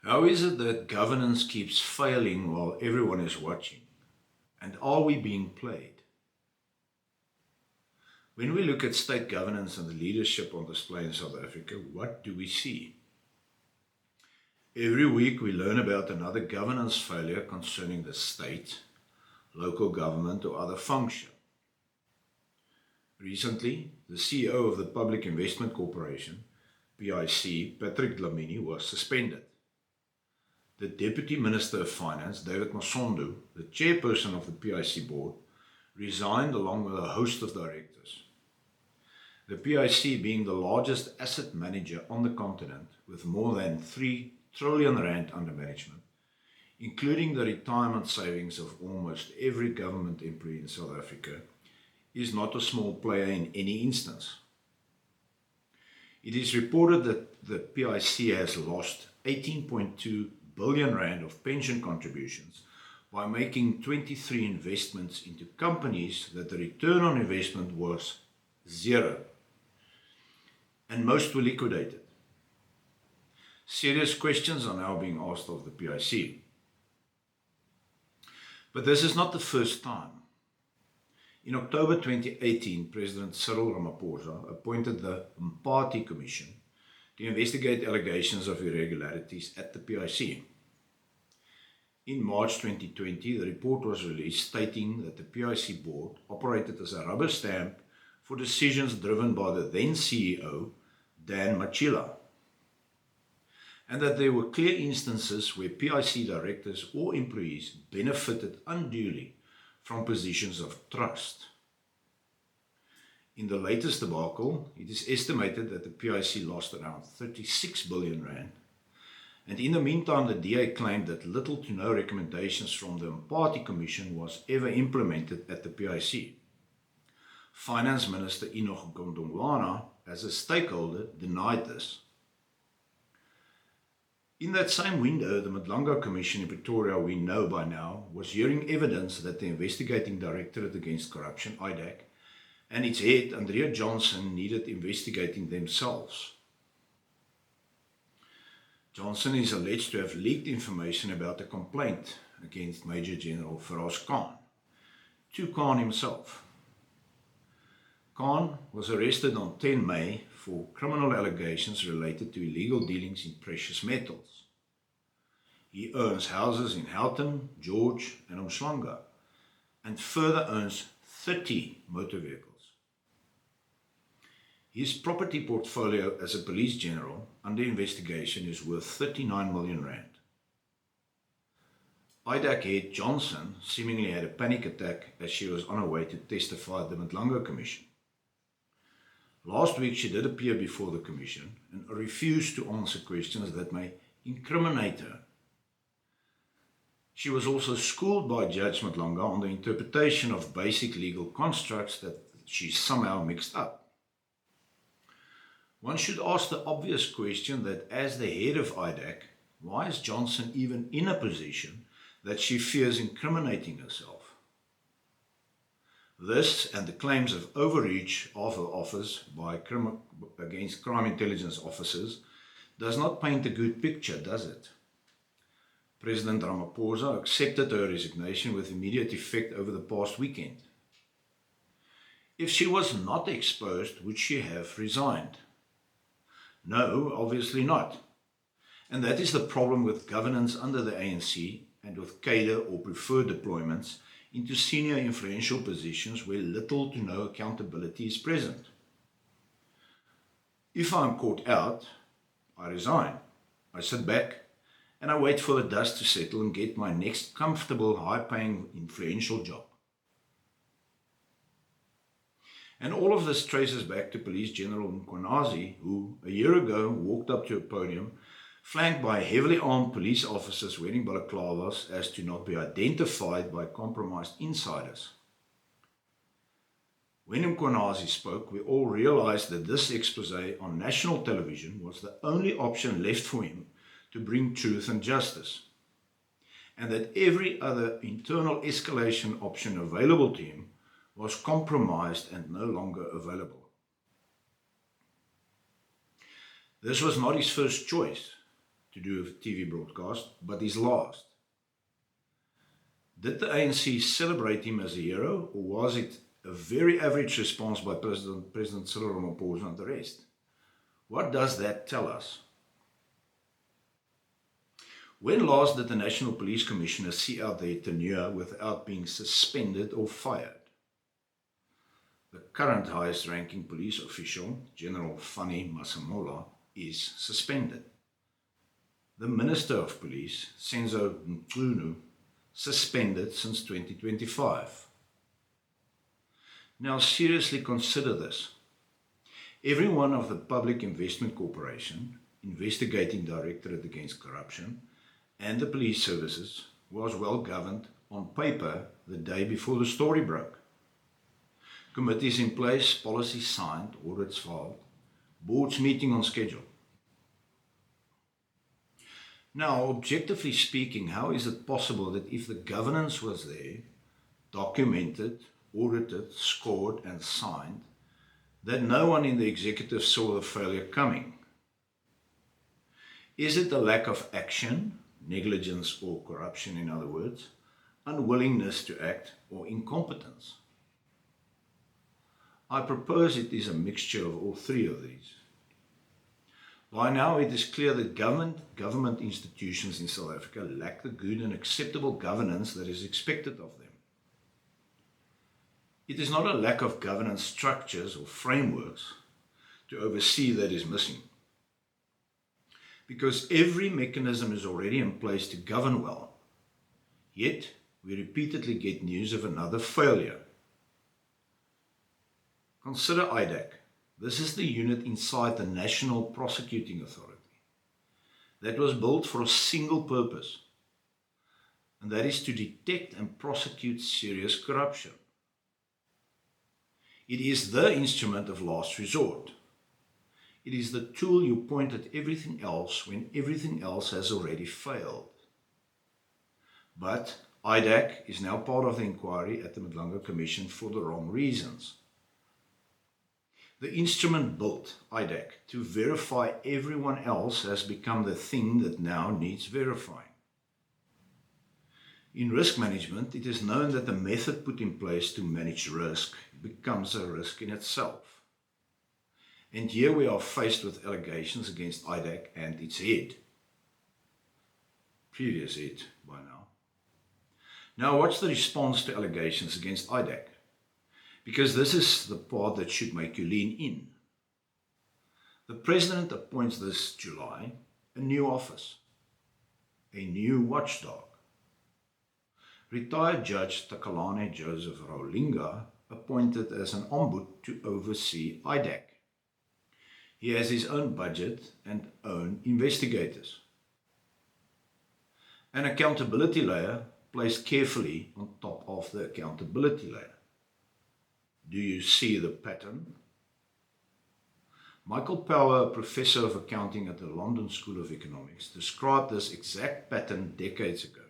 How is it that governance keeps failing while everyone is watching? And are we being played? When we look at state governance and the leadership on display in South Africa, what do we see? Every week we learn about another governance failure concerning the state, local government or other function. Recently, the CEO of the Public Investment Corporation, PIC, Patrick Dlamini, was suspended. The Deputy Minister of Finance, David Masondo, the chairperson of the PIC board, resigned along with a host of directors. The PIC being the largest asset manager on the continent with more than 3 trillion rand under management, including the retirement savings of almost every government employee in South Africa, is not a small player in any instance. It is reported that the PIC has lost 18.2 billion rand of pension contributions by making 23 investments into companies that the return on investment was 0, and most were liquidated. Serious questions are now being asked of the PIC. But this is not the first time. In October 2018, President Cyril Ramaphosa appointed the Impunity Commission to investigate allegations of irregularities at the PIC. In March 2020, the report was released stating that the PIC board operated as a rubber stamp for decisions driven by the then CEO, Dan Machila, and that there were clear instances where PIC directors or employees benefited unduly from positions of trust. In the latest debacle, it is estimated that the PIC lost around 36 billion rand, and in the meantime the DA claimed that little to no recommendations from the Impunity Commission was ever implemented at the PIC. Finance Minister Enoch Godongwana, as a stakeholder, denied this. In that same window, the Madlanga Commission in Pretoria, we know by now, was hearing evidence that the Investigating Directorate Against Corruption, IDAC, and its head, Andrea Johnson, needed investigating themselves. Johnson is alleged to have leaked information about a complaint against Major General Feroz Khan to Khan himself. Khan was arrested on 10 May for criminal allegations related to illegal dealings in precious metals. He owns houses in Houghton, George and Umhlanga, and further owns 30 motor vehicles. His property portfolio as a police general under investigation is worth 39 million rand. IDAC head Johnson seemingly had a panic attack as she was on her way to testify at the Madlanga Commission. Last week she did appear before the Commission and refused to answer questions that may incriminate her. She was also schooled by Judge Madlanga on the interpretation of basic legal constructs that she somehow mixed up. One should ask the obvious question that as the head of IDAC, why is Johnson even in a position that she fears incriminating herself? This and the claims of overreach of her office by against crime intelligence officers does not paint a good picture, does it? President Ramaphosa accepted her resignation with immediate effect over the past weekend. If she was not exposed, would she have resigned? No, obviously not. And that is the problem with governance under the ANC and with cadre or preferred deployments into senior influential positions where little to no accountability is present. If I'm caught out, I resign. I sit back and I wait for the dust to settle and get my next comfortable, high-paying, influential job. And all of this traces back to Police General Mkhwanazi, who a year ago walked up to a podium flanked by heavily armed police officers wearing balaclavas as to not be identified by compromised insiders. When Mkhwanazi spoke, we all realized that this expose on national television was the only option left for him to bring truth and justice, and that every other internal escalation option available to him was compromised and no longer available. This was not his first choice. to do with TV broadcast, but his last. Did the ANC celebrate him as a hero, or was it a very average response by President Cyril Ramaphosa and the rest? What does that tell us? When last did the National Police Commissioner see out their tenure without being suspended or fired? The current highest ranking police official, General Fanny Masemola, is suspended. The Minister of Police, Senzo Mchunu, suspended since 2025. Now seriously consider this. Every one of the Public Investment Corporation, Investigating Directorate Against Corruption, and the police services was well governed on paper the day before the story broke. Committees in place, policies signed, audits filed, boards meeting on schedule. Now, objectively speaking, how is it possible that if the governance was there, documented, audited, scored and signed, that no one in the executive saw the failure coming? Is it a lack of action, negligence or corruption in other words, unwillingness to act or incompetence? I propose it is a mixture of all three of these. By now it is clear that government institutions in South Africa lack the good and acceptable governance that is expected of them. It is not a lack of governance structures or frameworks to oversee that is missing, because every mechanism is already in place to govern well. Yet we repeatedly get news of another failure. Consider IDAC. This is the unit inside the National Prosecuting Authority that was built for a single purpose, and that is to detect and prosecute serious corruption. It is the instrument of last resort. It is the tool you point at everything else when everything else has already failed. But IDAC is now part of the inquiry at the Madlanga Commission for the wrong reasons. The instrument built, IDAC, to verify everyone else has become the thing that now needs verifying. In risk management, it is known that the method put in place to manage risk becomes a risk in itself. And here we are faced with allegations against IDAC and its head. Previous head by now. Now what's the response to allegations against IDAC? Because this is the part that should make you lean in. The President appoints this July a new office, a new watchdog. Retired Judge Takalane Joseph Raulinga appointed as an ombud to oversee IDAC. He has his own budget and own investigators. An accountability layer placed carefully on top of the accountability layer. Do you see the pattern? Michael Power, a professor of accounting at the London School of Economics, described this exact pattern decades ago.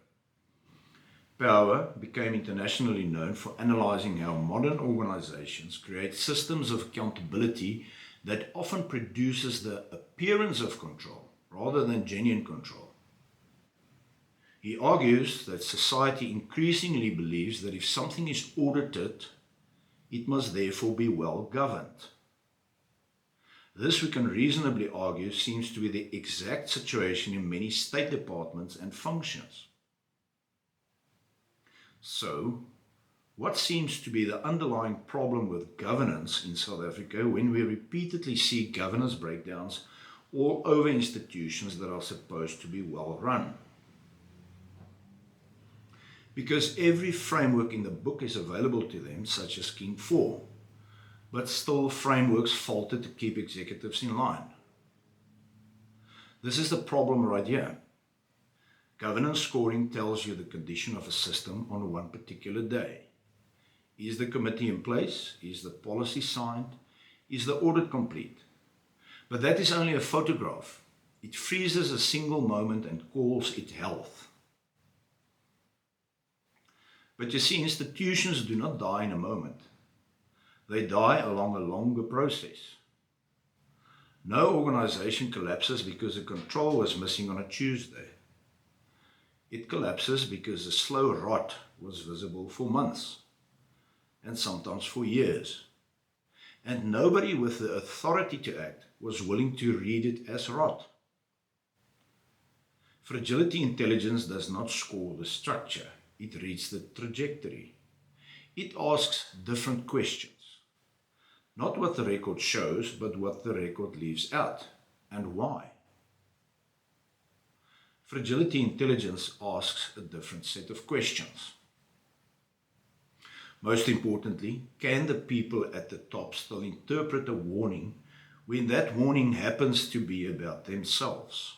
Power became internationally known for analyzing how modern organizations create systems of accountability that often produces the appearance of control rather than genuine control. He argues that society increasingly believes that if something is audited, it must therefore be well governed. This, we can reasonably argue, seems to be the exact situation in many state departments and functions. So, what seems to be the underlying problem with governance in South Africa when we repeatedly see governance breakdowns all over institutions that are supposed to be well run? Because every framework in the book is available to them, such as King 4, but still frameworks falter to keep executives in line. This is the problem right here. Governance scoring tells you the condition of a system on one particular day. Is the committee in place? Is the policy signed? Is the audit complete? But that is only a photograph. It freezes a single moment and calls it health. But you see, institutions do not die in a moment. They die along a longer process. No organization collapses because a control was missing on a Tuesday. It collapses because a slow rot was visible for months, and sometimes for years. And nobody with the authority to act was willing to read it as rot. Fragility intelligence does not score the structure, it reads the trajectory. It asks different questions. Not what the record shows, but what the record leaves out, and why. Fragility intelligence asks a different set of questions. Most importantly, can the people at the top still interpret a warning when that warning happens to be about themselves?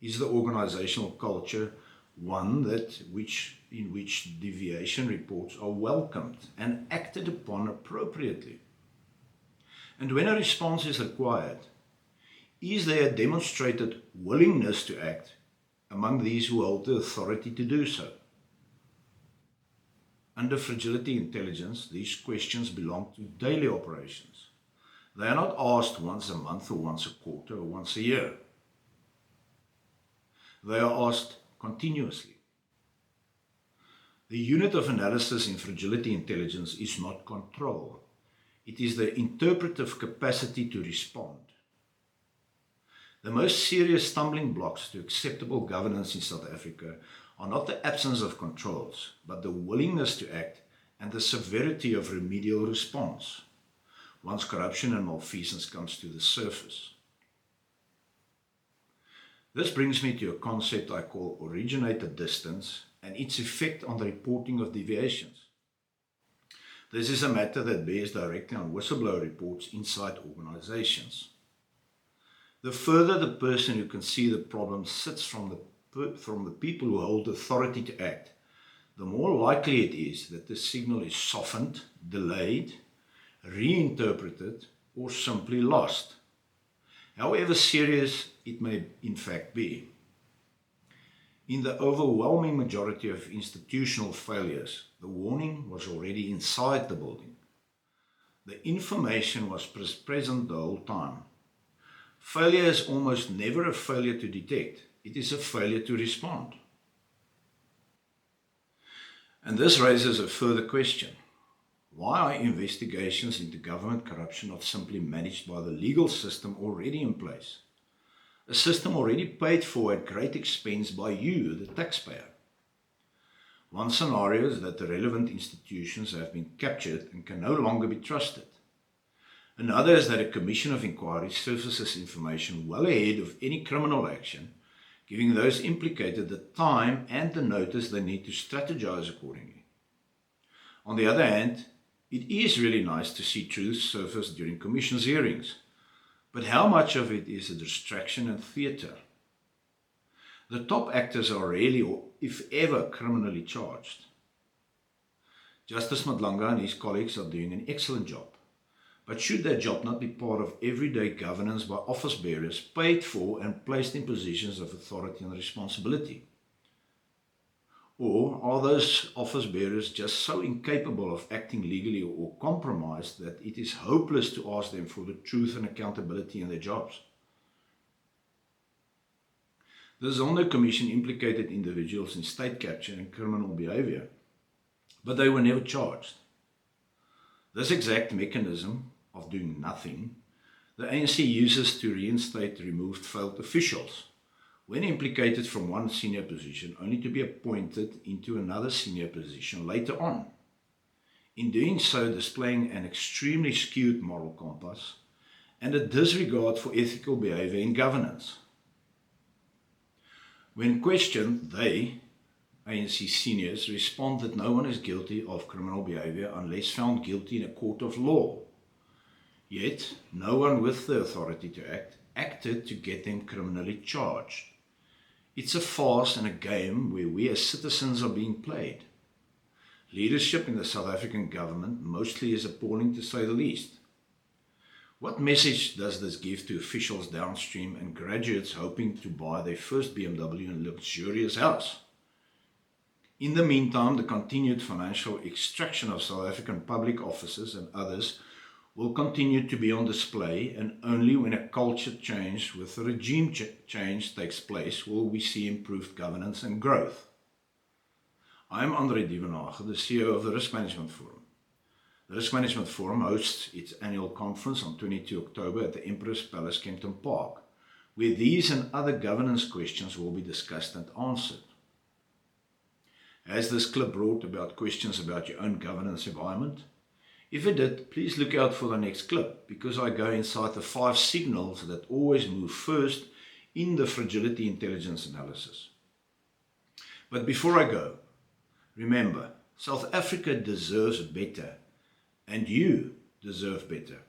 Is the organizational culture one in which deviation reports are welcomed and acted upon appropriately? And when a response is required, is there a demonstrated willingness to act among these who hold the authority to do so? Under fragility intelligence, these questions belong to daily operations. They are not asked once a month or once a quarter or once a year. They are asked continuously. The unit of analysis in fragility intelligence is not control. It is the interpretive capacity to respond. The most serious stumbling blocks to acceptable governance in South Africa are not the absence of controls, but the willingness to act and the severity of remedial response once corruption and malfeasance comes to the surface. This brings me to a concept I call originator distance and its effect on the reporting of deviations. This is a matter that bears directly on whistleblower reports inside organizations. The further the person who can see the problem sits from the people who hold authority to act, the more likely it is that the signal is softened, delayed, reinterpreted, or simply lost, however serious it may in fact be. In the overwhelming majority of institutional failures, the warning was already inside the building. The information was present the whole time. Failure is almost never a failure to detect. It is a failure to respond. And this raises a further question. Why are investigations into government corruption not simply managed by the legal system already in place? A system already paid for at great expense by you, the taxpayer. One scenario is that the relevant institutions have been captured and can no longer be trusted. Another is that a Commission of Enquiry surfaces information well ahead of any criminal action, giving those implicated the time and the notice they need to strategize accordingly. On the other hand, it is really nice to see truth surface during commissions hearings, but how much of it is a distraction and theatre? The top actors are rarely or if ever criminally charged. Justice Madlanga and his colleagues are doing an excellent job. But should their job not be part of everyday governance by office bearers paid for and placed in positions of authority and responsibility? Or are those office bearers just so incapable of acting legally or compromised that it is hopeless to ask them for the truth and accountability in their jobs? The Zondo Commission implicated individuals in state capture and criminal behavior, but they were never charged. This exact mechanism of doing nothing, the ANC uses to reinstate removed failed officials, when implicated from one senior position, only to be appointed into another senior position later on. In doing so, displaying an extremely skewed moral compass and a disregard for ethical behavior in governance. When questioned, they, ANC seniors, respond that no one is guilty of criminal behavior unless found guilty in a court of law. Yet, no one with the authority to act acted to get them criminally charged. It's a farce and a game where we as citizens are being played. Leadership in the South African government mostly is appalling, to say the least. What message does this give to officials downstream and graduates hoping to buy their first BMW and luxurious house? In the meantime, the continued financial extraction of South African public officers and others will continue to be on display, and only when a culture change with a regime change takes place will we see improved governance and growth. I am André Dievenage, the CEO of the Risk Management Forum. The Risk Management Forum hosts its annual conference on 22 October at the Emperor's Palace, Kempton Park, where these and other governance questions will be discussed and answered. Has this clip brought about questions about your own governance environment? If it did, please look out for the next clip, because I go inside the 5 signals that always move first in the Fragility Intelligence analysis. But before I go, remember, South Africa deserves better, and you deserve better.